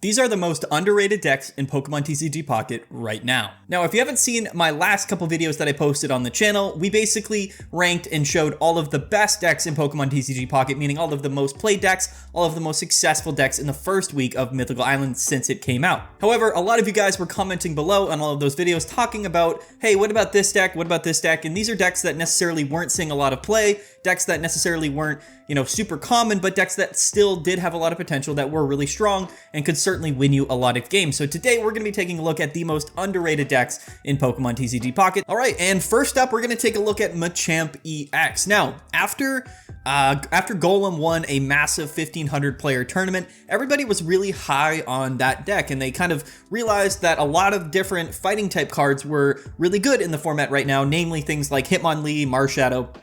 These are the most underrated decks in Pokemon TCG Pocket right now. Now, if you haven't seen my last couple videos that I posted on the channel, we basically ranked and showed all of the best decks in Pokemon TCG Pocket, meaning all of the most played decks, all of the most successful decks in the first week of Mythical Island since it came out. However, a lot of you guys were commenting below on all of those videos talking about, hey, what about this deck? What about this deck? And these are decks that necessarily weren't seeing a lot of play, decks that necessarily weren't, super common, but decks that still did have a lot of potential, that were really strong and could certainly win you a lot of games. So today we're going to be taking a look at the most underrated decks in Pokemon TCG Pocket. All right, and first up, we're going to take a look at Machamp EX. Now, after Golem won a massive 1,500 player tournament, everybody was really high on that deck, and they kind of realized that a lot of different fighting type cards were really good in the format right now, namely things like Hitmonlee, Marshadow,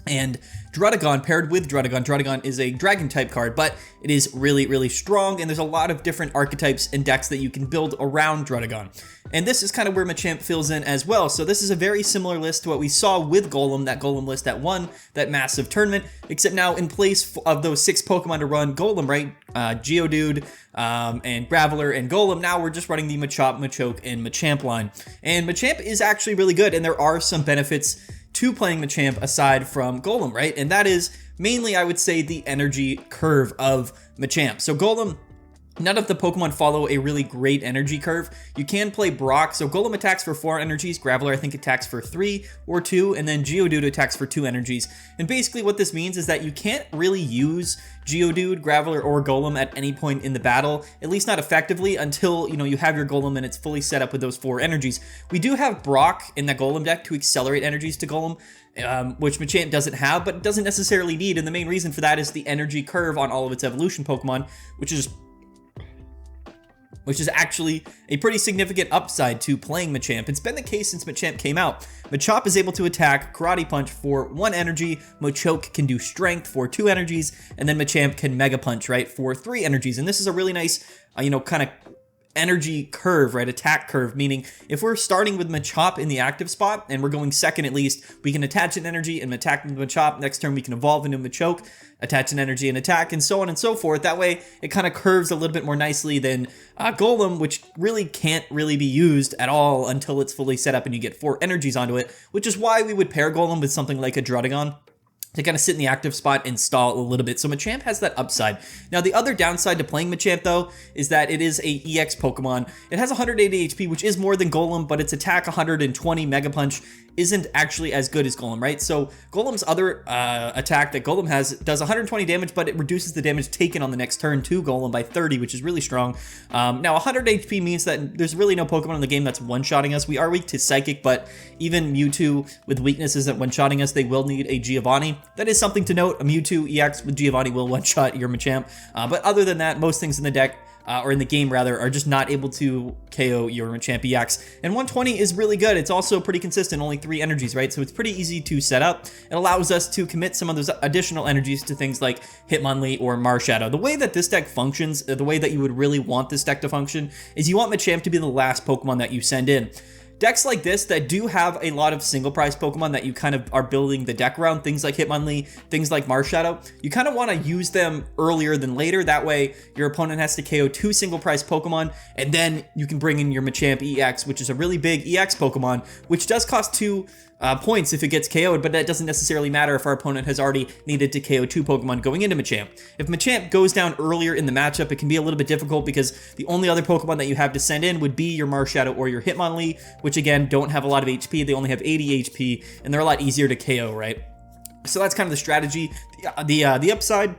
and Druddigon paired with Druddigon. Druddigon is a dragon type card, but it is really, really strong, and there's a lot of different archetypes and decks that you can build around Druddigon. And this is kind of where Machamp fills in as well. So this is a very similar list to what we saw with Golem, that Golem list that won that massive tournament, except now in place of those 6 Pokemon to run Golem, right? Geodude, and Graveler and Golem. Now we're just running the Machop, Machoke, and Machamp line. And Machamp is actually really good, and there are some benefits to playing Machamp aside from Golem, right? And that is mainly, I would say, the energy curve of Machamp. So Golem, none of the Pokemon follow a really great energy curve. You can play Brock, so Golem attacks for 4 energies, Graveler I think attacks for 3 or 2, and then Geodude attacks for 2 energies. And basically what this means is that you can't really use Geodude, Graveler, or Golem at any point in the battle, at least not effectively, until you have your Golem and it's fully set up with those 4 energies. We do have Brock in the Golem deck to accelerate energies to Golem, which Machamp doesn't have, but it doesn't necessarily need, and the main reason for that is the energy curve on all of its evolution Pokemon, which is actually a pretty significant upside to playing Machamp. It's been the case since Machamp came out. Machop is able to attack Karate Punch for 1 energy, Machoke can do Strength for 2 energies, and then Machamp can Mega Punch, right, for 3 energies. And this is a really nice, kind of energy curve, right? Attack curve, meaning if we're starting with Machop in the active spot and we're going second at least, we can attach an energy and attack with Machop. Next turn we can evolve into Machoke, attach an energy and attack, and so on and so forth. That way it kind of curves a little bit more nicely than Golem, which really can't really be used at all until it's fully set up and you get 4 energies onto it, which is why we would pair Golem with something like a Druddigon to kind of sit in the active spot and stall a little bit. So Machamp has that upside. Now, the other downside to playing Machamp, though, is that it is a EX Pokemon. It has 180 HP, which is more than Golem, but its attack 120 Mega Punch isn't actually as good as Golem, right? So Golem's other attack that Golem has does 120 damage, but it reduces the damage taken on the next turn to Golem by 30, which is really strong. Now, 100 HP means that there's really no Pokemon in the game that's one-shotting us. We are weak to Psychic, but even Mewtwo with weaknesses that one-shotting us, they will need a Giovanni. That is something to note. A Mewtwo EX with Giovanni will one-shot your Machamp. But other than that, most things in the deck, or in the game rather, are just not able to KO your Machamp EX. And 120 is really good. It's also pretty consistent, only 3 energies, right? So it's pretty easy to set up. It allows us to commit some of those additional energies to things like Hitmonlee or Marshadow. The way that this deck functions, the way that you would really want this deck to function, is you want Machamp to be the last Pokemon that you send in. Decks like this that do have a lot of single prize Pokemon that you kind of are building the deck around, things like Hitmonlee, things like Marshadow, you kind of want to use them earlier than later. That way your opponent has to KO 2 single prize Pokemon, and then you can bring in your Machamp EX, which is a really big EX Pokemon, which does cost 2 points if it gets KO'd, but that doesn't necessarily matter if our opponent has already needed to KO 2 Pokemon going into Machamp. If Machamp goes down earlier in the matchup, it can be a little bit difficult because the only other Pokemon that you have to send in would be your Marshadow or your Hitmonlee, which again don't have a lot of HP. They only have 80 HP, and they're a lot easier to KO, right? So that's kind of the strategy. The upside,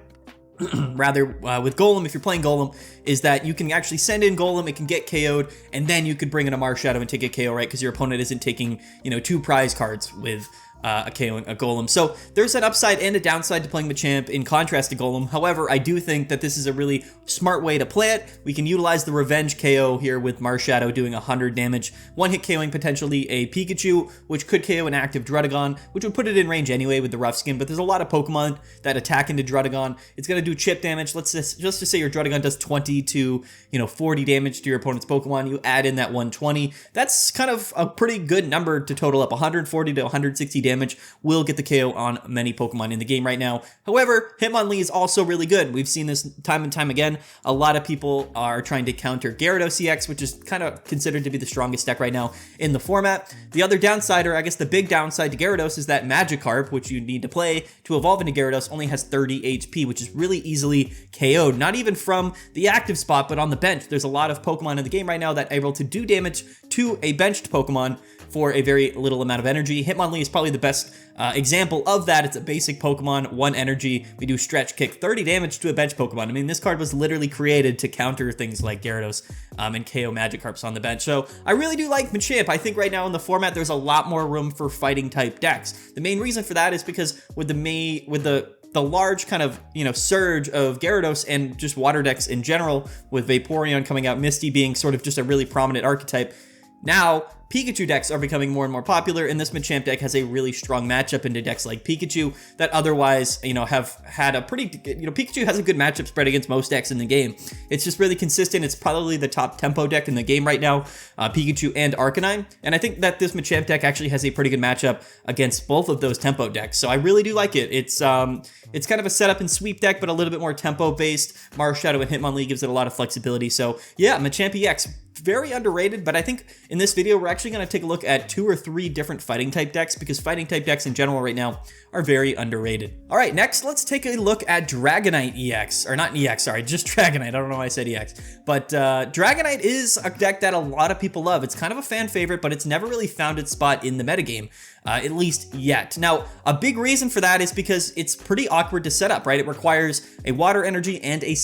rather, with Golem, if you're playing Golem, is that you can actually send in Golem, it can get KO'd, and then you could bring in a Marshadow and take a KO, right? Because your opponent isn't taking, 2 prize cards with a Golem. So there's an upside and a downside to playing Machamp in contrast to Golem. However, I do think that this is a really smart way to play it. We can utilize the revenge KO here with Marshadow doing 100 damage, one-hit KOing potentially a Pikachu, which could KO an active Druddigon, which would put it in range anyway with the rough skin, but there's a lot of Pokemon that attack into Druddigon. It's going to do chip damage. Let's just to say your Druddigon does 20 to 40 damage to your opponent's Pokemon. You add in that 120. That's kind of a pretty good number to total up 140 to 160 damage damage will get the KO on many Pokemon in the game right now. However, Hitmonlee is also really good. We've seen this time and time again. A lot of people are trying to counter Gyarados EX, which is kind of considered to be the strongest deck right now in the format. The other downside, or I guess the big downside to Gyarados, is that Magikarp, which you need to play to evolve into Gyarados, only has 30 HP, which is really easily KO'd. Not even from the active spot, but on the bench. There's a lot of Pokemon in the game right now that are able to do damage to a benched Pokemon for a very little amount of energy. Hitmonlee is probably the best example of that. It's a basic Pokemon, 1 energy. We do stretch kick, 30 damage to a bench Pokemon. I mean, this card was literally created to counter things like Gyarados and KO Magikarps on the bench. So I really do like Machamp. I think right now in the format, there's a lot more room for fighting type decks. The main reason for that is because with the large kind of, surge of Gyarados and just water decks in general, with Vaporeon coming out, Misty being sort of just a really prominent archetype, now Pikachu decks are becoming more and more popular, and this Machamp deck has a really strong matchup into decks like Pikachu that otherwise, have had a pretty, Pikachu has a good matchup spread against most decks in the game. It's just really consistent. It's probably the top tempo deck in the game right now, Pikachu and Arcanine, and I think that this Machamp deck actually has a pretty good matchup against both of those tempo decks, so I really do like it. It's kind of a setup and sweep deck, but a little bit more tempo based. Marshadow and Hitmonlee gives it a lot of flexibility, so yeah, Machamp EX, very underrated, but I think in this video we're actually going to take a look at 2 or 3 different fighting type decks, because fighting type decks in general right now are very underrated. All right, next let's take a look at Dragonite EX, or not EX, sorry, just Dragonite. I don't know why I said EX, but Dragonite is a deck that a lot of people love. It's kind of a fan favorite, but it's never really found its spot in the metagame. At least yet. Now, a big reason for that is because it's pretty awkward to set up, right? It requires a water energy and a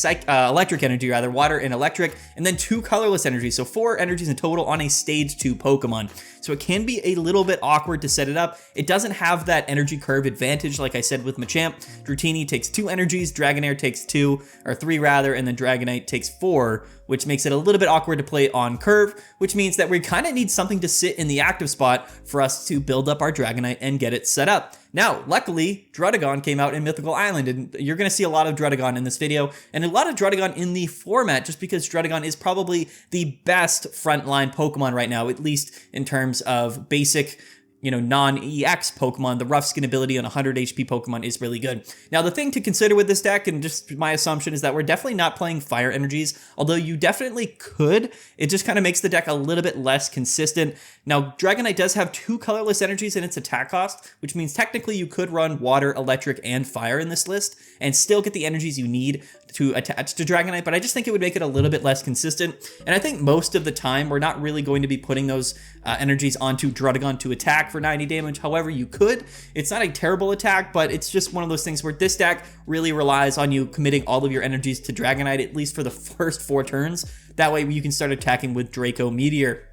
electric energy, rather, water and electric, and then 2 colorless energies, so 4 energies in total on a stage 2 Pokemon. So it can be a little bit awkward to set it up. It doesn't have that energy curve advantage, like I said with Machamp. Dratini takes 2 energies, Dragonair takes 2, or 3 rather, and then Dragonite takes 4, which makes it a little bit awkward to play on curve, which means that we kind of need something to sit in the active spot for us to build up our Dragonite and get it set up. Now, luckily, Druddigon came out in Mythical Island, and you're going to see a lot of Druddigon in this video, and a lot of Druddigon in the format, just because Druddigon is probably the best frontline Pokemon right now, at least in terms of basic, non-EX Pokemon. The rough skin ability on 100 HP Pokemon is really good. Now, the thing to consider with this deck, and just my assumption, is that we're definitely not playing fire energies, although you definitely could. It just kind of makes the deck a little bit less consistent. Now, Dragonite does have 2 colorless energies in its attack cost, which means technically you could run water, electric, and fire in this list and still get the energies you need to attach to Dragonite, but I just think it would make it a little bit less consistent. And I think most of the time we're not really going to be putting those energies onto Druddigon to attack for 90 damage. However, you could. It's not a terrible attack, but it's just one of those things where this deck really relies on you committing all of your energies to Dragonite, at least for the first 4 turns. That way you can start attacking with Draco Meteor.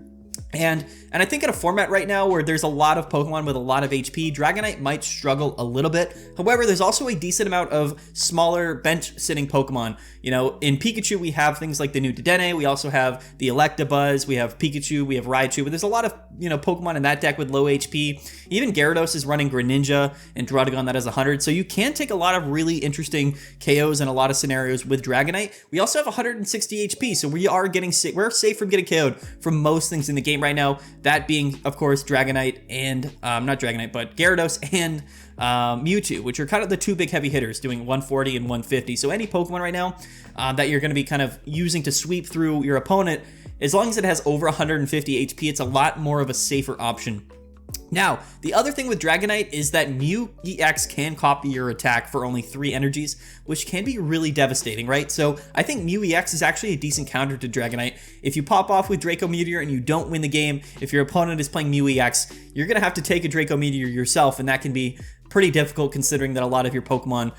And I think in a format right now where there's a lot of Pokemon with a lot of HP, Dragonite might struggle a little bit. However, there's also a decent amount of smaller bench-sitting Pokemon. In Pikachu, we have things like the new Dedenne, we also have the Electabuzz, we have Pikachu, we have Raichu, but there's a lot of, Pokemon in that deck with low HP. Even Gyarados is running Greninja and Druddigon that has 100, so you can take a lot of really interesting KOs in a lot of scenarios with Dragonite. We also have 160 HP, so we're safe from getting KO'd from most things in the game right now, that being, of course, Dragonite and, not Dragonite, but Gyarados and Mewtwo, which are kind of the 2 big heavy hitters, doing 140 and 150. So any Pokemon right now that you're going to be kind of using to sweep through your opponent, as long as it has over 150 HP, it's a lot more of a safer option. Now, the other thing with Dragonite is that Mew EX can copy your attack for only 3 energies, which can be really devastating, right? So I think Mew EX is actually a decent counter to Dragonite. If you pop off with Draco Meteor and you don't win the game, if your opponent is playing Mew EX, you're going to have to take a Draco Meteor yourself, and that can be pretty difficult considering that a lot of your Pokemon,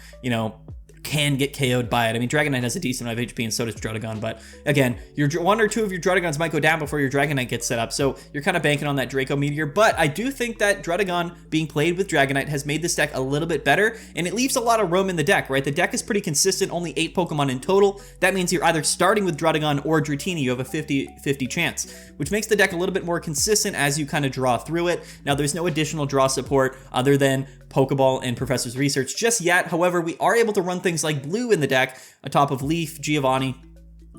can get KO'd by it. I mean, Dragonite has a decent amount of HP and so does Druddigon, but again, your 1 or 2 of your Druddigons might go down before your Dragonite gets set up, so you're kind of banking on that Draco Meteor, but I do think that Druddigon being played with Dragonite has made this deck a little bit better, and it leaves a lot of room in the deck, right? The deck is pretty consistent, only 8 Pokemon in total. That means you're either starting with Druddigon or Dratini. You have a 50-50 chance, which makes the deck a little bit more consistent as you kind of draw through it. Now, there's no additional draw support other than Pokeball and Professor's Research just yet. However, we are able to run things like Blue in the deck atop of Leaf, Giovanni,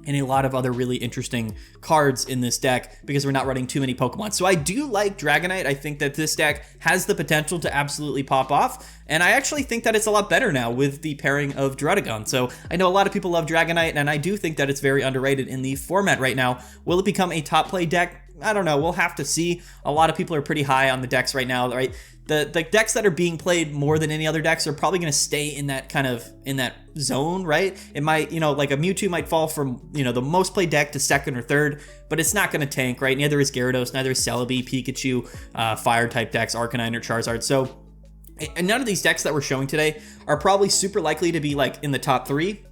and a lot of other really interesting cards in this deck because we're not running too many Pokemon. So I do like Dragonite. I think that this deck has the potential to absolutely pop off, and I actually think that it's a lot better now with the pairing of Druddigon. So I know a lot of people love Dragonite, and I do think that it's very underrated in the format right now. Will it become a top play deck? I don't know. We'll have to see. A lot of people are pretty high on the decks right now, right? The decks that are being played more than any other decks are probably going to stay in that kind of, in that zone, right? It might, you know, like a Mewtwo might fall from, you know, the most played deck to second or third, but it's not going to tank, right? Neither is Gyarados, neither is Celebi, Pikachu, fire type decks, Arcanine or Charizard. So, and none of these decks that we're showing today are probably super likely to be like in the top 3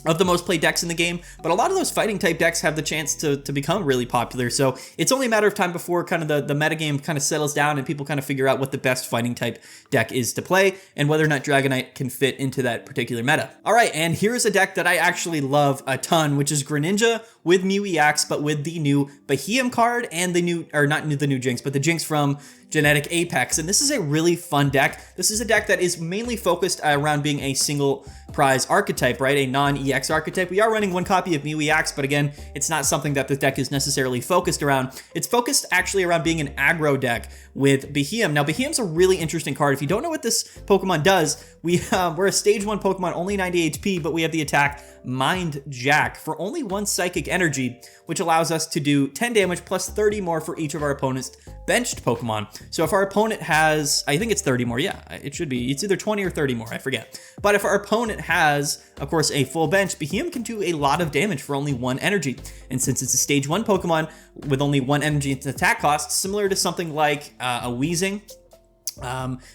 of the most played decks in the game, but a lot of those fighting type decks have the chance to become really popular. So it's only a matter of time before kind of the metagame kind of settles down and people kind of figure out what the best fighting type deck is to play and whether or not Dragonite can fit into that particular meta. All right, and here's a deck that I actually love a ton, which is Greninja with Mew EX, but with the new Baheeyem card and the new, or not the new Jinx, but the Jinx from Genetic Apex. And this is a really fun deck. This is a deck that is mainly focused around being a single prize archetype, right? A non-EX archetype. We are running one copy of Mew EX, but again, it's not something that the deck is necessarily focused around. It's focused actually around being an aggro deck with Baheeyem. Now, Baheeyem's a really interesting card. If you don't know what this Pokemon does, we're a stage 1 Pokemon, only 90 HP, but we have the attack Mind Jack for only 1 psychic energy, which allows us to do 10 damage plus 30 more for each of our opponent's benched Pokemon. So if our opponent has, I think it's 30 more, yeah, it should be, it's either 20 or 30 more, I forget. But if our opponent has, of course, a full bench, Baheeyem can do a lot of damage for only 1 energy. And since it's a stage 1 Pokemon with only 1 energy attack cost, similar to something like a Weezing,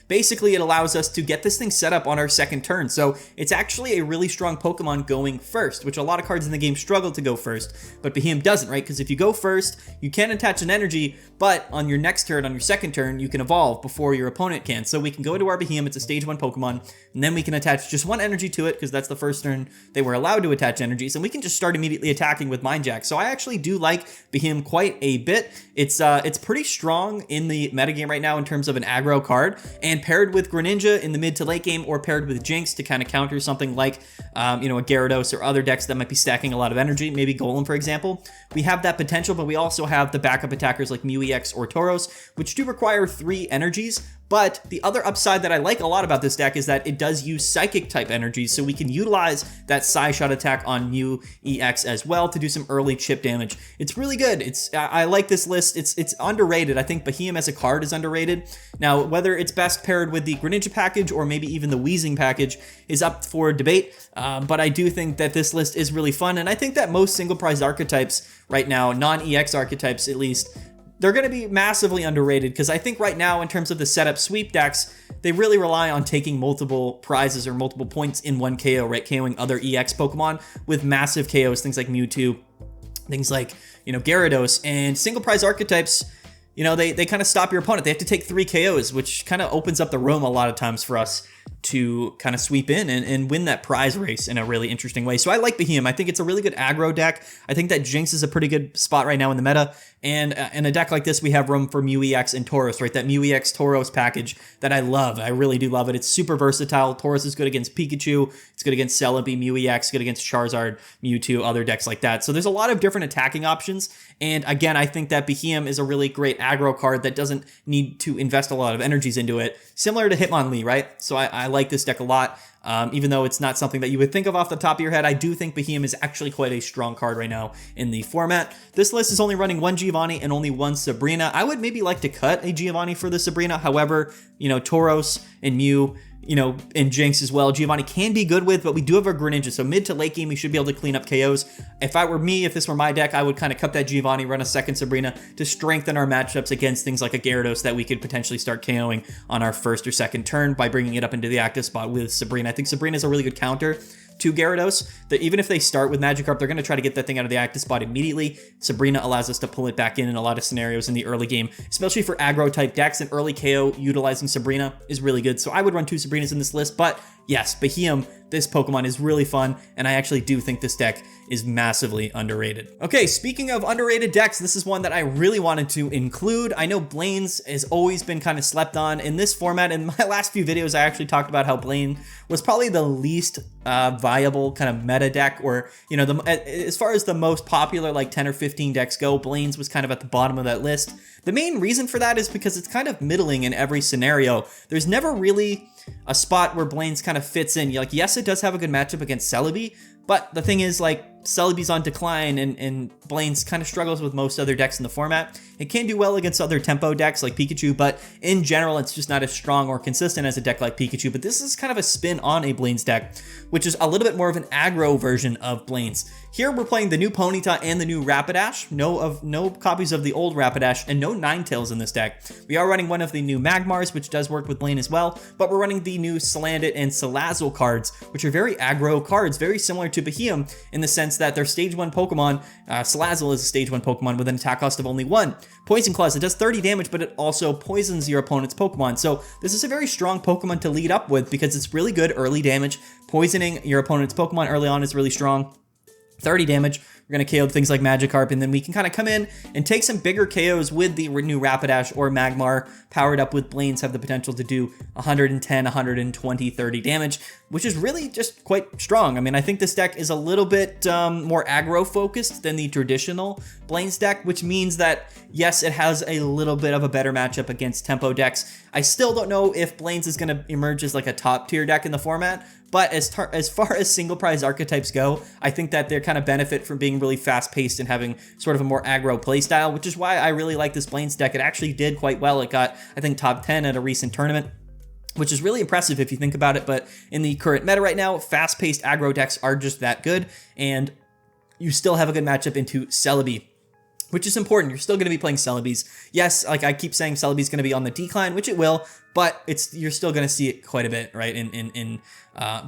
basically it allows us to get this thing set up on our second turn. So it's actually a really strong Pokemon going first, which a lot of cards in the game struggle to go first, but Baheeyem doesn't, right? Because if you go first, you can attach an energy, but on your next turn, on your second turn, you can evolve before your opponent can. So we can go to our Baheeyem, it's a stage 1 Pokemon, and then we can attach just 1 energy to it, because that's the first turn they were allowed to attach energies, and we can just start immediately attacking with Mind Jack. So I actually do like Baheeyem quite a bit. It's pretty strong in the metagame right now in terms of an aggro card, and paired with Greninja in the mid to late game, or paired with Jinx to kind of counter something like, you know, a Gyarados or other decks that might be stacking a lot of energy, maybe Golem, for example. We have that potential, but we also have the backup attackers like Mew EX or Tauros, which do require 3 energies. But the other upside that I like a lot about this deck is that it does use Psychic type energies, so we can utilize that Psy-Shot attack on Mew EX as well to do some early chip damage. It's really good. I like this list. It's underrated. I think Baheeyem as a card is underrated. Now, whether it's best paired with the Greninja package or maybe even the Weezing package is up for debate, but I do think that this list is really fun, and I think that most single prize archetypes right now, non-EX archetypes at least, they're going to be massively underrated, because I think right now in terms of the setup sweep decks, they really rely on taking multiple prizes or multiple points in one KO, right? KOing other EX Pokemon with massive KOs, things like Mewtwo, things like, you know, Gyarados, and single prize archetypes, you know, they kind of stop your opponent. They have to take 3 KOs, which kind of opens up the room a lot of times for us to kind of sweep in and win that prize race in a really interesting way. So I like Baheeyem. I think it's a really good aggro deck. I think that Jinx is a pretty good spot right now in the meta. And in a deck like this, we have room for Mew EX and Tauros, right? That Mew EX Tauros package that I love. I really do love it. It's super versatile. Tauros is good against Pikachu. It's good against Celebi. Mew EX, good against Charizard, Mewtwo, other decks like that. So there's a lot of different attacking options. And again, I think that Baheeyem is a really great aggro card that doesn't need to invest a lot of energies into it. Similar to Hitmonlee, right? So I like this deck a lot. Even though it's not something that you would think of off the top of your head, I do think Baheeyem is actually quite a strong card right now in the format. This list is only running 1 Giovanni and only 1 Sabrina. I would maybe like to cut a Giovanni for the Sabrina. However, you know, Tauros and Mew, you know, and Jinx as well, Giovanni can be good with, but we do have our Greninja, so mid to late game, we should be able to clean up KOs. If this were my deck, I would kind of cut that Giovanni, run a second Sabrina to strengthen our matchups against things like a Gyarados that we could potentially start KOing on our first or second turn by bringing it up into the active spot with Sabrina. I think Sabrina is a really good counter to Gyarados, that even if they start with Magikarp, they're going to try to get that thing out of the active spot immediately. Sabrina allows us to pull it back in a lot of scenarios in the early game, especially for aggro type decks. An early KO utilizing Sabrina is really good. So I would run 2 Sabrinas in this list, but yes, Baheeyem this Pokemon is really fun, and I actually do think this deck is massively underrated. Okay, speaking of underrated decks, this is one that I really wanted to include. I know Blane's has always been kind of slept on in this format. In my last few videos, I actually talked about how Blane was probably the least viable kind of meta deck, or, you know, as far as the most popular like 10 or 15 decks go, Blane's was kind of at the bottom of that list. The main reason for that is because it's kind of middling in every scenario. There's never really a spot where Blane's kind of fits in. Like, yes, it does have a good matchup against Celebi, but the thing is, like, Celebi's on decline, and Blane's kind of struggles with most other decks in the format. It can do well against other tempo decks like Pikachu, but in general, it's just not as strong or consistent as a deck like Pikachu. But this is kind of a spin on a Blane's deck, which is a little bit more of an aggro version of Blane's. Here, we're playing the new Ponyta and the new Rapidash. No copies of the old Rapidash, and no Ninetales in this deck. We are running one of the new Magmars, which does work with Blane as well, but we're running the new Salandit and Salazzle cards, which are very aggro cards, very similar to Baheeyem in the sense that they're stage 1 Pokemon. Salazzle is a stage 1 Pokemon with an attack cost of only 1. Poison Claws, it does 30 damage, but it also poisons your opponent's Pokemon. So this is a very strong Pokemon to lead up with because it's really good early damage. Poisoning your opponent's Pokemon early on is really strong. 30 damage. We're going to KO things like Magikarp, and then we can kind of come in and take some bigger KOs with the new Rapidash or Magmar. Powered up with Blanes have the potential to do 110, 120, 30 damage, which is really just quite strong. I mean, I think this deck is a little bit more aggro focused than the traditional Blanes deck, which means that, yes, it has a little bit of a better matchup against tempo decks. I still don't know if Blanes is going to emerge as like a top tier deck in the format, but as far as single prize archetypes go, I think that they kind of benefit from being really fast paced and having sort of a more aggro playstyle, which is why I really like this Blanes deck. It actually did quite well. It got, I think, top 10 at a recent tournament, which is really impressive if you think about it. But in the current meta right now, fast paced aggro decks are just that good, and you still have a good matchup into Celebi, which is important. You're still going to be playing Celebis. Yes, like I keep saying, Celebi's going to be on the decline, which it will, but you're still going to see it quite a bit, right? In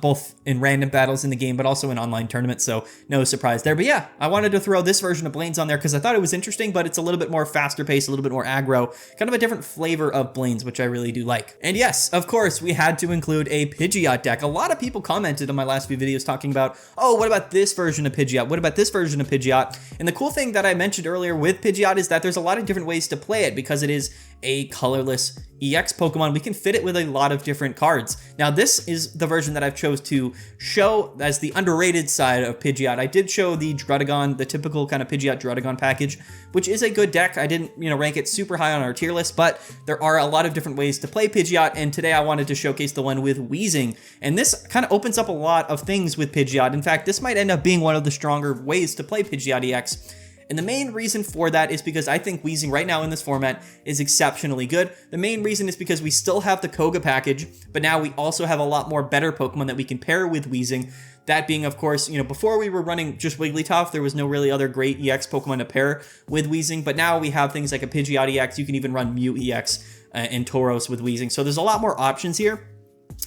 both in random battles in the game, but also in online tournaments. So no surprise there. But yeah, I wanted to throw this version of Blanes on there because I thought it was interesting, but it's a little bit more faster paced, a little bit more aggro, kind of a different flavor of Blanes, which I really do like. And yes, of course, we had to include a Pidgeot deck. A lot of people commented on my last few videos talking about, oh, what about this version of Pidgeot? What about this version of Pidgeot? And the cool thing that I mentioned earlier with Pidgeot is that there's a lot of different ways to play it because it is a colorless EX Pokemon. We can fit it with a lot of different cards. Now, this is the version that I've chose to show as the underrated side of Pidgeot. I did show the Druddigon, the typical kind of Pidgeot Druddigon package, which is a good deck. I didn't, rank it super high on our tier list, but there are a lot of different ways to play Pidgeot, and today I wanted to showcase the one with Weezing. And this kind of opens up a lot of things with Pidgeot. In fact, this might end up being one of the stronger ways to play Pidgeot EX. And the main reason for that is because I think Weezing right now in this format is exceptionally good. The main reason is because we still have the Koga package, but now we also have a lot more better Pokemon that we can pair with Weezing. That being, of course, before we were running just Wigglytuff, there was no really other great EX Pokemon to pair with Weezing, but now we have things like a Pidgeot EX. You can even run Mew EX and Tauros with Weezing. So there's a lot more options here.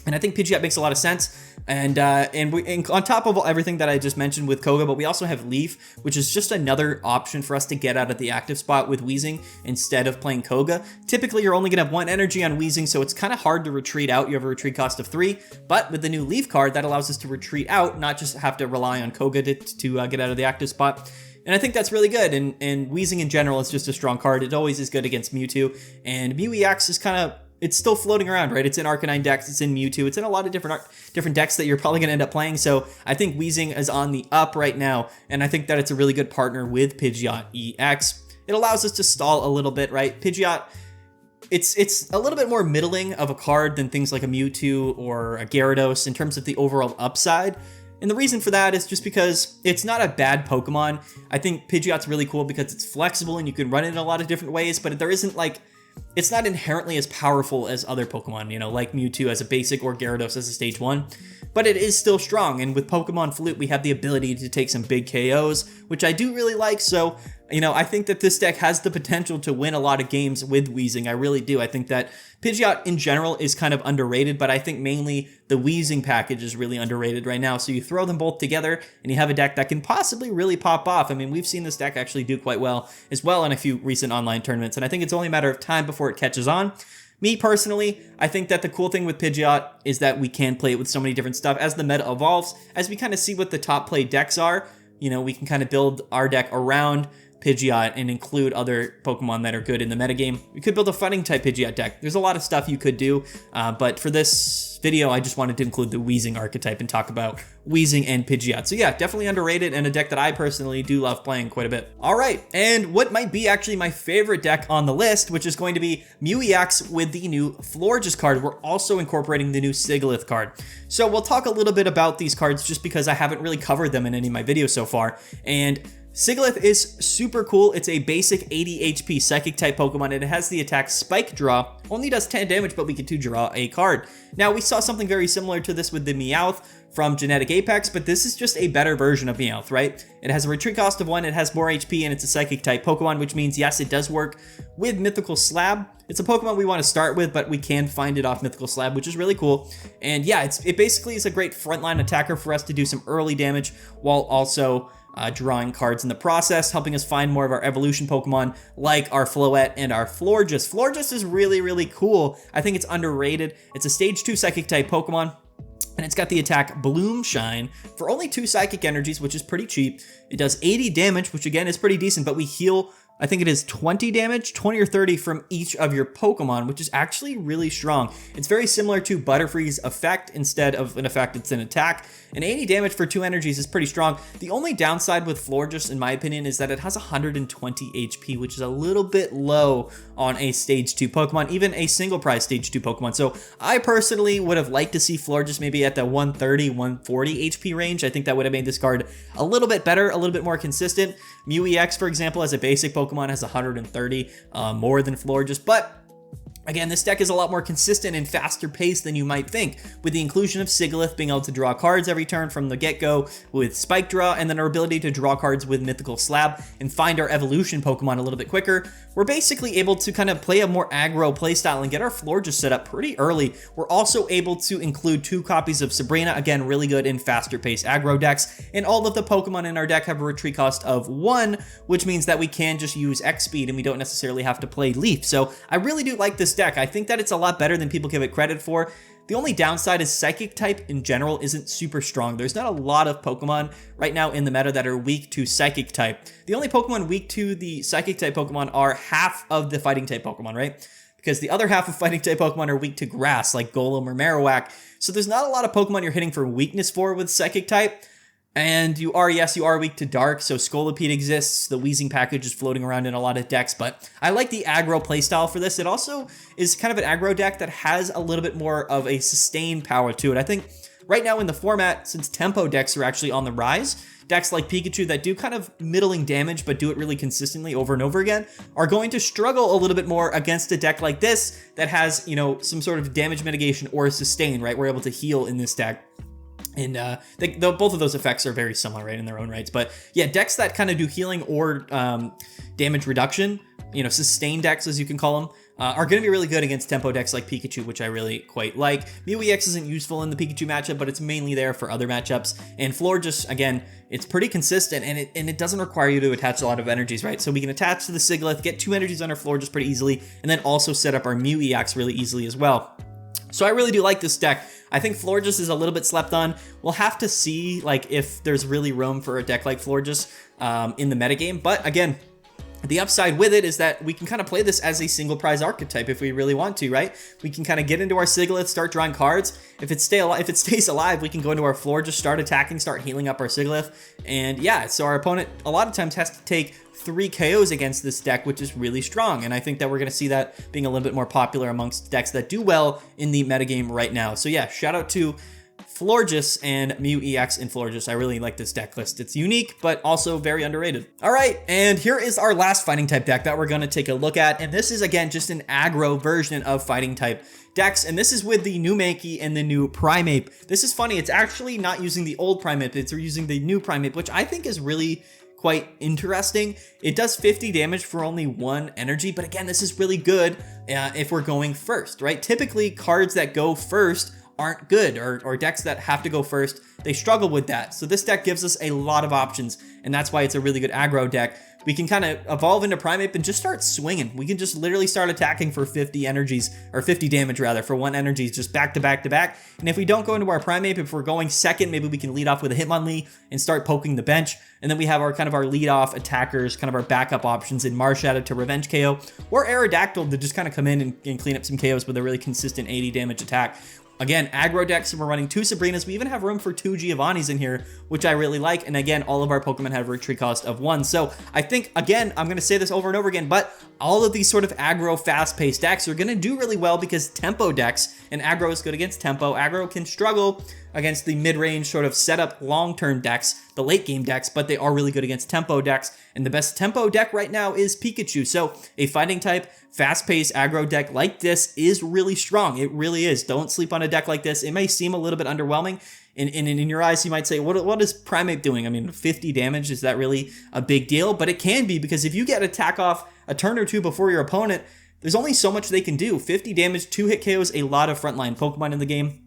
And I think Pidgeot makes a lot of sense. And on top of everything that I just mentioned with Koga, but we also have Leaf, which is just another option for us to get out of the active spot with Weezing instead of playing Koga. Typically, you're only going to have 1 energy on Weezing, so it's kind of hard to retreat out. You have a retreat cost of 3, but with the new Leaf card, that allows us to retreat out, not just have to rely on Koga to get out of the active spot. And I think that's really good, and Weezing in general is just a strong card. It always is good against Mewtwo, and Mew EX is kind of, it's still floating around, right? It's in Arcanine decks, it's in Mewtwo, it's in a lot of different decks that you're probably going to end up playing. So I think Weezing is on the up right now, and I think that it's a really good partner with Pidgeot EX. It allows us to stall a little bit, right? Pidgeot, it's a little bit more middling of a card than things like a Mewtwo or a Gyarados in terms of the overall upside. And the reason for that is just because it's not a bad Pokemon. I think Pidgeot's really cool because it's flexible and you can run it in a lot of different ways, but there isn't like, it's not inherently as powerful as other Pokemon, like Mewtwo as a basic or Gyarados as a stage 1, but it is still strong. And with Pokemon Flute, we have the ability to take some big KOs, which I do really like. So, I think that this deck has the potential to win a lot of games with Weezing. I really do. I think that Pidgeot in general is kind of underrated, but I think mainly the Weezing package is really underrated right now. So you throw them both together and you have a deck that can possibly really pop off. I mean, we've seen this deck actually do quite well as well in a few recent online tournaments, and I think it's only a matter of time before it catches on. Me personally, I think that the cool thing with Pidgeot is that we can play it with so many different stuff. As the meta evolves, as we kind of see what the top play decks are, you know, we can kind of build our deck around Pidgeot and include other Pokemon that are good in the metagame. We could build a fighting type Pidgeot deck. There's a lot of stuff you could do, but for this video, I just wanted to include the Weezing archetype and talk about Weezing and Pidgeot. So yeah, definitely underrated and a deck that I personally do love playing quite a bit. All right, and what might be actually my favorite deck on the list, which is going to be Mew EX with the new Florges card. We're also incorporating the new Sigilyph card. So we'll talk a little bit about these cards just because I haven't really covered them in any of my videos so far. And Sigilyph is super cool. It's a basic 80 HP Psychic type Pokemon, and it has the attack Spike Draw. Only does 10 damage, but we get to draw a card. Now, we saw something very similar to this with the Meowth from Genetic Apex, but this is just a better version of Meowth, right? It has a retreat cost of 1, it has more HP, and it's a Psychic type Pokemon, which means, yes, it does work with Mythical Slab. It's a Pokemon we want to start with, but we can find it off Mythical Slab, which is really cool. And yeah, it basically is a great frontline attacker for us to do some early damage while also drawing cards in the process, helping us find more of our evolution Pokemon like our Floette and our Florges. Florges is really, really cool. I think it's underrated. It's a stage 2 Psychic type Pokemon, and it's got the attack Bloom Shine for only 2 Psychic energies, which is pretty cheap. It does 80 damage, which again is pretty decent, but we heal, I think it is 20 damage, 20 or 30 from each of your Pokemon, which is actually really strong. It's very similar to Butterfree's effect. Instead of an effect, it's an attack. And 80 damage for 2 energies is pretty strong. The only downside with Florges, in my opinion, is that it has 120 HP, which is a little bit low on a stage 2 Pokemon, even a single prize stage 2 Pokemon. So I personally would have liked to see Florges maybe at the 130, 140 HP range. I think that would have made this card a little bit better, a little bit more consistent. Mew EX, for example, as a basic Pokemon, has 130 more than Florges, but again, this deck is a lot more consistent and faster paced than you might think, with the inclusion of Sigilyph being able to draw cards every turn from the get-go with Spike Draw, and then our ability to draw cards with Mythical Slab and find our evolution Pokemon a little bit quicker. We're basically able to kind of play a more aggro playstyle and get our Florges set up pretty early. We're also able to include 2 copies of Sabrina, again, really good in faster paced aggro decks, and all of the Pokemon in our deck have a retreat cost of 1, which means that we can just use X speed and we don't necessarily have to play Leaf. So I really do like this deck. I think that it's a lot better than people give it credit for. The only downside is Psychic type in general isn't super strong. There's not a lot of Pokemon right now in the meta that are weak to Psychic type. The only Pokemon weak to the Psychic type Pokemon are half of the Fighting type Pokemon, right? Because the other half of Fighting type Pokemon are weak to Grass, like Golem or Marowak. So there's not a lot of Pokemon you're hitting for weakness for with Psychic type. And you are weak to Dark, so Scolipede exists. The Weezing package is floating around in a lot of decks, but I like the aggro playstyle for this. It also is kind of an aggro deck that has a little bit more of a sustained power to it. I think right now in the format, since tempo decks are actually on the rise, decks like Pikachu that do kind of middling damage but do it really consistently over and over again are going to struggle a little bit more against a deck like this that has, you know, some sort of damage mitigation or sustain, right? We're able to heal in this deck. And both of those effects are very similar, right, in their own rights. But yeah, decks that kind of do healing or damage reduction, you know, sustain decks, as you can call them, are going to be really good against tempo decks like Pikachu, which I really quite like. Mew EX isn't useful in the Pikachu matchup, but it's mainly there for other matchups. And Florges, again, it's pretty consistent, and it doesn't require you to attach a lot of energies, right? So we can attach to the Sigilyph, get 2 energies on our Florges pretty easily, and then also set up our Mew EX really easily as well. So I really do like this deck. I think Florges is a little bit slept on. We'll have to see like if there's really room for a deck like Florges in the metagame. But again, the upside with it is that we can kind of play this as a single prize archetype if we really want to, right? We can kind of get into our Sigilyph, start drawing cards. If it stays alive, we can go into our Florges, start attacking, start healing up our Sigilyph. And yeah, so our opponent a lot of times has to take 3 KOs against this deck, which is really strong. And I think that we're going to see that being a little bit more popular amongst decks that do well in the metagame right now. So yeah, shout out to Florges and Mew EX and Florges. I really like this deck list. It's unique, but also very underrated. All right, and here is our last fighting type deck that we're going to take a look at. And this is, again, just an aggro version of fighting type decks. And this is with the new Mankey and the new Primeape. This is funny. It's actually not using the old Primeape. It's using the new Primeape, which I think is really quite interesting. It does 50 damage for only 1 energy, but again, this is really good if we're going first, right? Typically, cards that go first aren't good, or decks that have to go first, they struggle with that. So this deck gives us a lot of options, and that's why it's a really good aggro deck. we can kind of evolve into Primeape and just start swinging. We can just literally start attacking for 50 energies, or 50 damage rather, for 1 energy, just back to back to back. And if we don't go into our Primeape, if we're going second, maybe we can lead off with a Hitmonlee and start poking the bench. And then we have our kind of our lead off attackers, kind of our backup options in Marshadow to revenge KO, or Aerodactyl to just kind of come in and clean up some KOs with a really consistent 80 damage attack. Again, aggro decks, and we're running 2 Sabrinas. We even have room for 2 Giovannis in here, which I really like. And again, all of our Pokemon have retreat cost of 1. So I think, again, I'm going to say this over and over again, but all of these sort of aggro fast-paced decks are going to do really well because tempo decks, and aggro is good against tempo. Aggro can struggle against the mid-range sort of setup long-term decks, the late-game decks, but they are really good against tempo decks. And the best tempo deck right now is Pikachu. So a fighting type, fast-paced aggro deck like this is really strong. It really is. Don't sleep on a deck like this. It may seem a little bit underwhelming. In your eyes, you might say, what is Primeape doing? I mean, 50 damage, is that really a big deal? But it can be, because if you get attack off a turn or 2 before your opponent, there's only so much they can do. 50 damage, 2-hit KOs, a lot of frontline Pokemon in the game.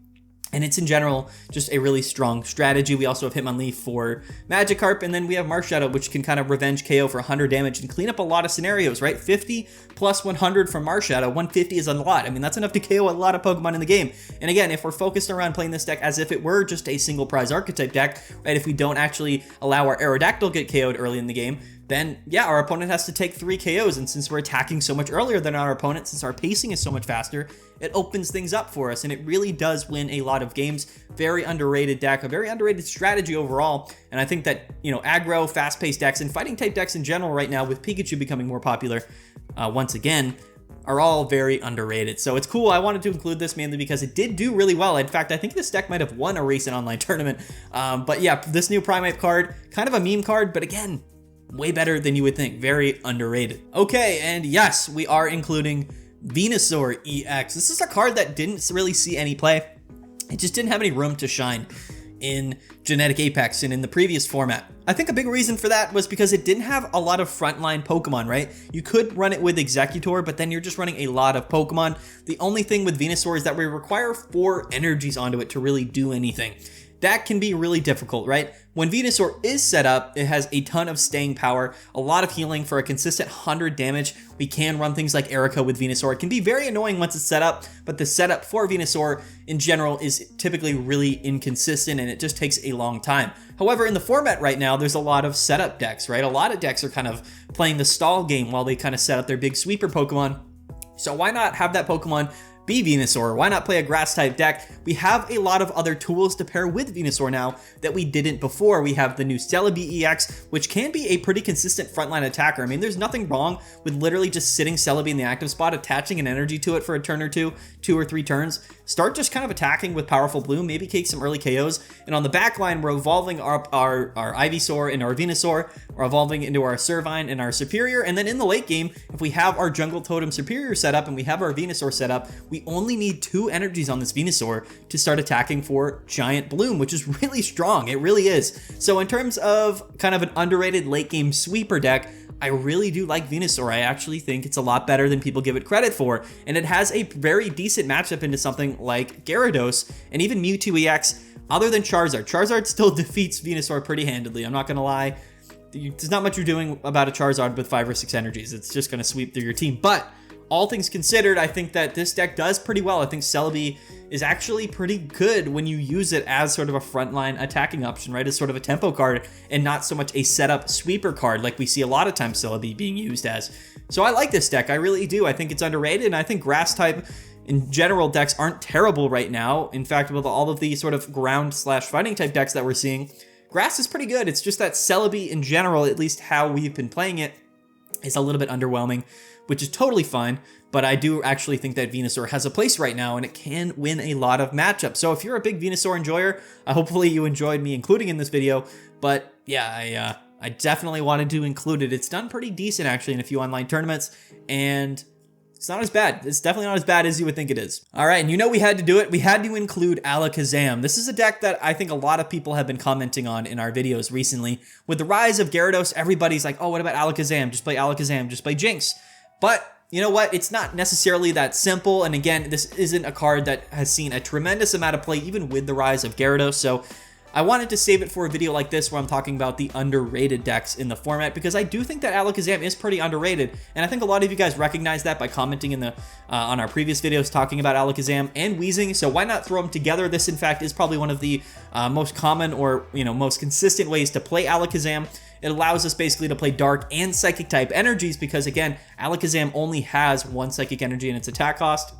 And it's in general just a really strong strategy. We also have Hitmonlee for Magikarp, and then we have Marshadow, which can kind of revenge KO for 100 damage and clean up a lot of scenarios, right? 50 plus 100 from Marshadow, 150 is a lot. I mean, that's enough to KO a lot of Pokemon in the game. And again, if we're focused around playing this deck as if it were just a single prize archetype deck, right? If we don't actually allow our Aerodactyl get KO'd early in the game, then yeah, our opponent has to take 3 KOs. And since we're attacking so much earlier than our opponent, since our pacing is so much faster, it opens things up for us, and it really does win a lot of games. Very underrated deck, a very underrated strategy overall. And I think that, you know, aggro, fast-paced decks, and fighting type decks in general right now, with Pikachu becoming more popular once again, are all very underrated. So it's cool. I wanted to include this mainly because it did do really well. In fact, I think this deck might have won a recent online tournament. But yeah, this new Primeape card, kind of a meme card, but again, way better than you would think. Very underrated. Okay, and yes, we are including Venusaur EX. This is a card that didn't really see any play. It just didn't have any room to shine in Genetic Apex and in the previous format. I think a big reason for that was because it didn't have a lot of frontline Pokemon, right? You could run it with Executor, but then you're just running a lot of Pokemon. The only thing with Venusaur is that we require 4 energies onto it to really do anything. That can be really difficult, right? When Venusaur is set up, it has a ton of staying power, a lot of healing for a consistent 100 damage. We can run things like Erica with Venusaur. It can be very annoying once it's set up, but the setup for Venusaur in general is typically really inconsistent, and it just takes a long time. However, in the format right now, there's a lot of setup decks, right? A lot of decks are kind of playing the stall game while they kind of set up their big sweeper Pokemon. So why not have that Pokemon be Venusaur? Why not play a grass type deck? We have a lot of other tools to pair with Venusaur now that we didn't before. We have the new Celebi EX, which can be a pretty consistent frontline attacker. I mean, there's nothing wrong with literally just sitting Celebi in the active spot, attaching an energy to it for a turn or 2 or 3 turns. Start just kind of attacking with Powerful Bloom, maybe take some early KOs. And on the back line, we're evolving our Ivysaur and our Venusaur. We're evolving into our Servine and our Superior. And then in the late game, if we have our Jungle Totem Superior set up and we have our Venusaur set up, we only need 2 energies on this Venusaur to start attacking for Giant Bloom, which is really strong. It really is. So in terms of kind of an underrated late game sweeper deck, I really do like Venusaur. I actually think it's a lot better than people give it credit for. And it has a very decent matchup into something like Gyarados and even Mewtwo EX, other than Charizard. Charizard still defeats Venusaur pretty handedly. I'm not going to lie. There's not much you're doing about a Charizard with 5 or 6 energies. It's just going to sweep through your team. But all things considered, I think that this deck does pretty well. I think Celebi is actually pretty good when you use it as sort of a frontline attacking option, right? As sort of a tempo card and not so much a setup sweeper card like we see a lot of times Celebi being used as. So I like this deck. I really do. I think it's underrated, and I think grass type in general decks aren't terrible right now. In fact, with all of the sort of ground/fighting type decks that we're seeing, grass is pretty good. It's just that Celebi in general, at least how we've been playing it, is a little bit underwhelming, which is totally fine. But I do actually think that Venusaur has a place right now, and it can win a lot of matchups. So if you're a big Venusaur enjoyer, hopefully you enjoyed me including in this video. But yeah, I definitely wanted to include it. It's done pretty decent actually in a few online tournaments, and it's not as bad. It's definitely not as bad as you would think it is. All right, and you know we had to do it. We had to include Alakazam. This is a deck that I think a lot of people have been commenting on in our videos recently. With the rise of Gyarados, everybody's like, oh, what about Alakazam? Just play Alakazam, just play Jinx. But you know what? It's not necessarily that simple. And again, this isn't a card that has seen a tremendous amount of play even with the rise of Gyarados. So I wanted to save it for a video like this where I'm talking about the underrated decks in the format, because I do think that Alakazam is pretty underrated, and I think a lot of you guys recognize that by commenting in the on our previous videos talking about Alakazam and Weezing, so why not throw them together? This, in fact, is probably one of the most common or, most consistent ways to play Alakazam. It allows us basically to play Dark and Psychic type energies because, again, Alakazam only has 1 Psychic energy in its attack cost.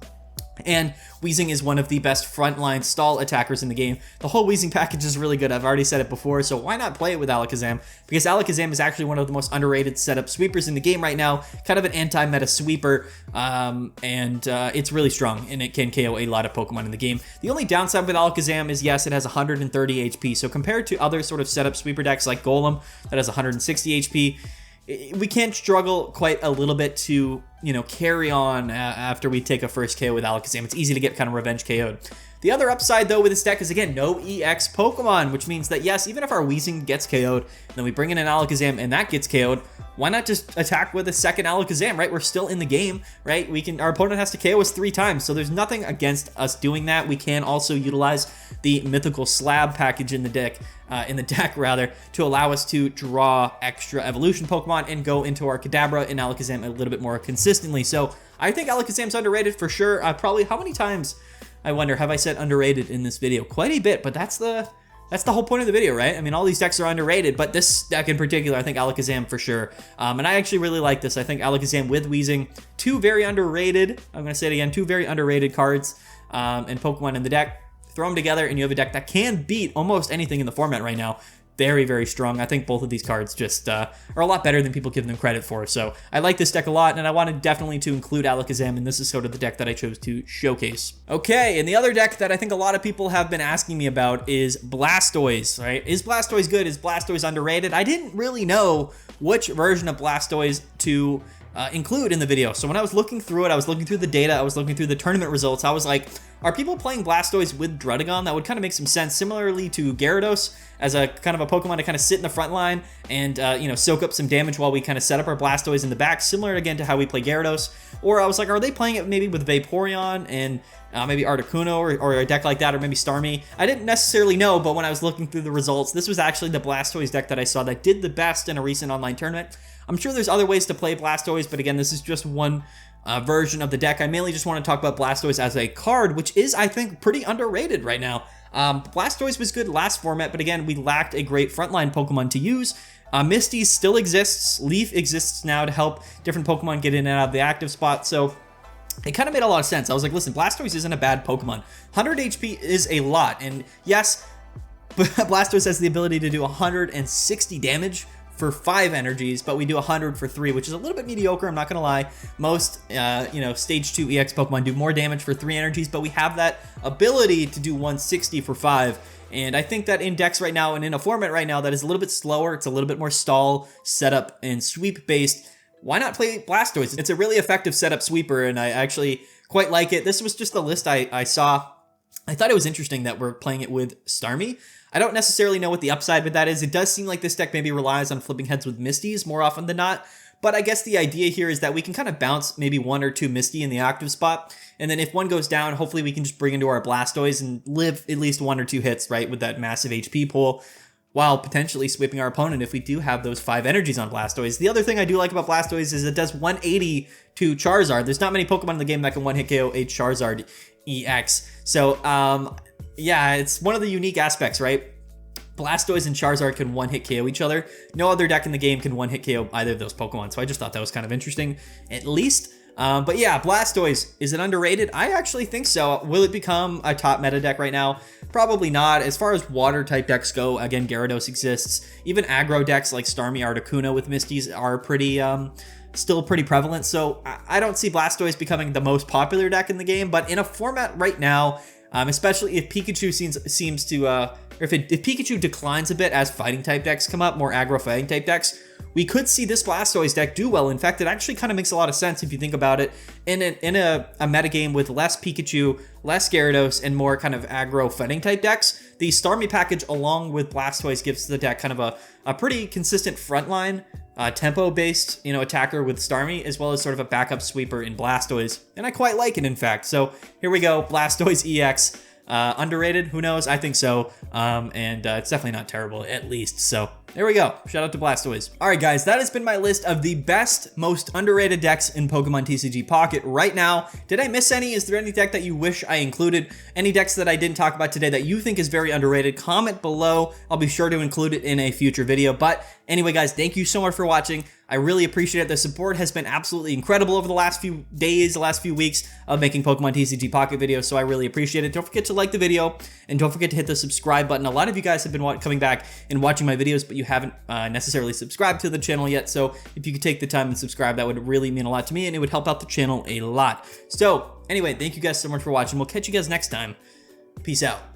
And Weezing is one of the best frontline stall attackers in the game. The whole Weezing package is really good. I've already said it before, so why not play it with Alakazam? Because Alakazam is actually one of the most underrated setup sweepers in the game right now. Kind of an anti-meta sweeper, and it's really strong, and it can KO a lot of Pokemon in the game. The only downside with Alakazam is, yes, it has 130 HP. So compared to other sort of setup sweeper decks like Golem that has 160 HP, we can struggle quite a little bit to, carry on after we take a first KO with Alakazam. It's easy to get kind of revenge KO'd. The other upside, though, with this deck is, again, no EX Pokemon, which means that, yes, even if our Weezing gets KO'd, and then we bring in an Alakazam and that gets KO'd, why not just attack with a second Alakazam, right? We're still in the game, right? Our opponent has to KO us 3 times, so there's nothing against us doing that. We can also utilize the mythical slab package in the deck, to allow us to draw extra evolution Pokemon and go into our Kadabra and Alakazam a little bit more consistently. So I think Alakazam's underrated for sure. Probably, how many times, I wonder, have I said underrated in this video? Quite a bit, but that's the whole point of the video, right? I mean, all these decks are underrated, but this deck in particular, I think Alakazam for sure. And I actually really like this. I think Alakazam with Weezing, 2 very underrated, I'm going to say it again, 2 very underrated cards and Pokemon in the deck. Throw them together and you have a deck that can beat almost anything in the format right now. Very, very strong. I think both of these cards just are a lot better than people give them credit for. So I like this deck a lot, and I wanted definitely to include Alakazam, and this is sort of the deck that I chose to showcase. Okay, and the other deck that I think a lot of people have been asking me about is Blastoise, right? Is Blastoise good? Is Blastoise underrated? I didn't really know which version of Blastoise to include in the video. So when I was looking through it, I was looking through the data, I was looking through the tournament results, I was like, are people playing Blastoise with Druddigon? That would kind of make some sense, similarly to Gyarados, as a kind of a Pokemon to kind of sit in the front line and, soak up some damage while we kind of set up our Blastoise in the back, similar again to how we play Gyarados. Or I was like, are they playing it maybe with Vaporeon and maybe Articuno or a deck like that, or maybe Starmie? I didn't necessarily know, but when I was looking through the results, this was actually the Blastoise deck that I saw that did the best in a recent online tournament. I'm sure there's other ways to play Blastoise, but again, this is just one version of the deck. I mainly just want to talk about Blastoise as a card, which is, I think, pretty underrated right now. Blastoise was good last format, but again, we lacked a great frontline Pokemon to use. Misty still exists. Leaf exists now to help different Pokemon get in and out of the active spot, so it kind of made a lot of sense. I was like, listen, Blastoise isn't a bad Pokemon. 100 HP is a lot, and yes, Blastoise has the ability to do 160 damage for 5 energies, but we do 100 for 3, which is a little bit mediocre, I'm not gonna lie. Most, Stage 2 EX Pokemon do more damage for 3 energies, but we have that ability to do 160 for 5. And I think that in decks right now and in a format right now that is a little bit slower, it's a little bit more stall, setup, and sweep based, why not play Blastoise? It's a really effective setup sweeper, and I actually quite like it. This was just the list I saw. I thought it was interesting that we're playing it with Starmie. I don't necessarily know what the upside with that is. It does seem like this deck maybe relies on flipping heads with Misties more often than not. But I guess the idea here is that we can kind of bounce maybe 1 or 2 Misty in the active spot. And then if one goes down, hopefully we can just bring into our Blastoise and live at least 1 or 2 hits, right, with that massive HP pool, while potentially sweeping our opponent if we do have those 5 energies on Blastoise. The other thing I do like about Blastoise is it does 180 to Charizard. There's not many Pokemon in the game that can one-hit KO a Charizard EX. So, yeah, it's one of the unique aspects, right? Blastoise and Charizard can one-hit KO each other. No other deck in the game can one-hit KO either of those Pokemon, so I just thought that was kind of interesting, at least. But yeah, Blastoise, is it underrated? I actually think so. Will it become a top meta deck right now? Probably not. As far as water-type decks go, again, Gyarados exists. Even aggro decks like Starmie, Articuno with Misties are pretty... still pretty prevalent, so I don't see Blastoise becoming the most popular deck in the game, but in a format right now, especially if Pikachu seems to, or if Pikachu declines a bit as fighting type decks come up, more aggro fighting type decks, we could see this Blastoise deck do well. In fact, it actually kind of makes a lot of sense if you think about it. In a metagame with less Pikachu, less Gyarados, and more kind of aggro fighting type decks, the Starmie package along with Blastoise gives the deck kind of a pretty consistent frontline, tempo-based, attacker with Starmie, as well as sort of a backup sweeper in Blastoise. And I quite like it, in fact. So here we go, Blastoise EX. Underrated? Who knows? I think so. And it's definitely not terrible, at least. So there we go. Shout out to Blastoise. All right, guys, that has been my list of the best, most underrated decks in Pokemon TCG Pocket right now. Did I miss any? Is there any deck that you wish I included? Any decks that I didn't talk about today that you think is very underrated? Comment below. I'll be sure to include it in a future video. But anyway, guys, thank you so much for watching. I really appreciate it. The support has been absolutely incredible over the last few days, the last few weeks of making Pokemon TCG Pocket videos, so I really appreciate it. Don't forget to like the video, and don't forget to hit the subscribe button. A lot of you guys have been coming back and watching my videos, but you haven't necessarily subscribed to the channel yet, so if you could take the time and subscribe, that would really mean a lot to me, and it would help out the channel a lot. So anyway, thank you guys so much for watching. We'll catch you guys next time. Peace out.